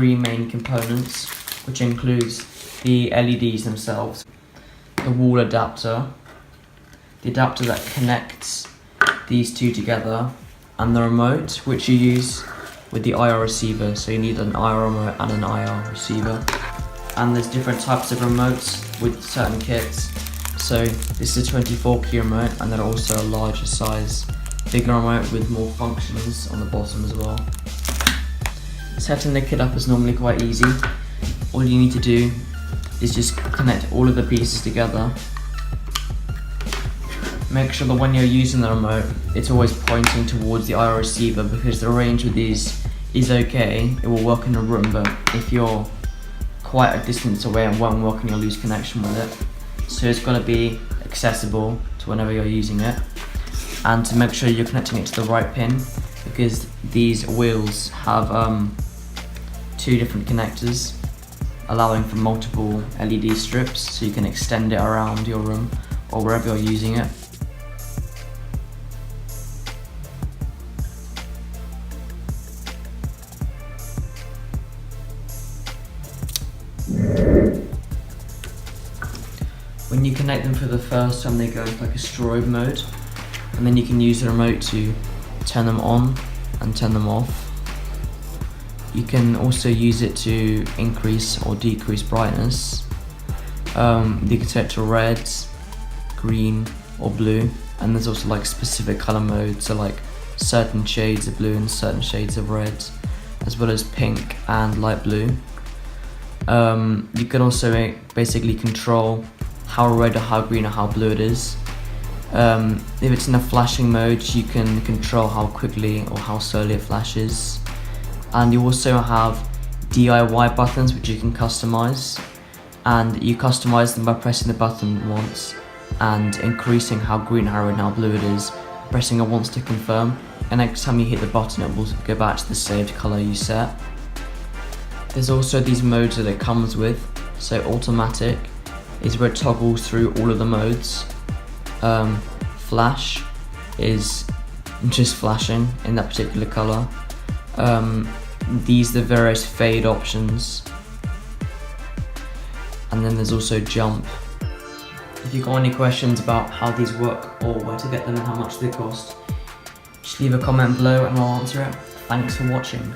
three main components, which includes the LEDs themselves, the wall adapter, the adapter that connects these two together, and the remote, which you use with the IR receiver. So you need an IR remote and an IR receiver. And there's different types of remotes with certain kits. So this is a 24 key remote, and then also a larger size, bigger remote with more functions on the bottom as well. Setting the kit up is normally quite easy. All you need to do is just connect all of the pieces together. Make sure that when you're using the remote, it's always pointing towards the IR receiver, because the range with these is okay. It will work in a room, but if you're quite a distance away and won't work and you'll lose connection with it. So it's got to be accessible to whenever you're using it. And to make sure you're connecting it to the right pin, because these wheels have two different connectors, allowing for multiple LED strips, so you can extend it around your room or wherever you're using it. When you connect them for the first time, they go into like a strobe mode, and then you can use the remote to turn them on and turn them off. You can also use it to increase or decrease brightness. You can set it to red, green or blue, and there's also like specific color modes, so like certain shades of blue and certain shades of red, as well as pink and light blue. You can also basically control how red or how green or how blue it is. If it's in a flashing mode, you can control how quickly or how slowly it flashes. And you also have DIY buttons which you can customize, and you customize them by pressing the button once and increasing how green, how red and how blue it is, pressing it once to confirm, and next time you hit the button it will go back to the saved color you set. There's also these modes that it comes with. So automatic is where it toggles through all of the modes. Flash is just flashing in that particular color. These are the various fade options. And then there's also jump. If you've got any questions about how these work or where to get them and how much they cost, just leave a comment below and I'll answer it. Thanks for watching.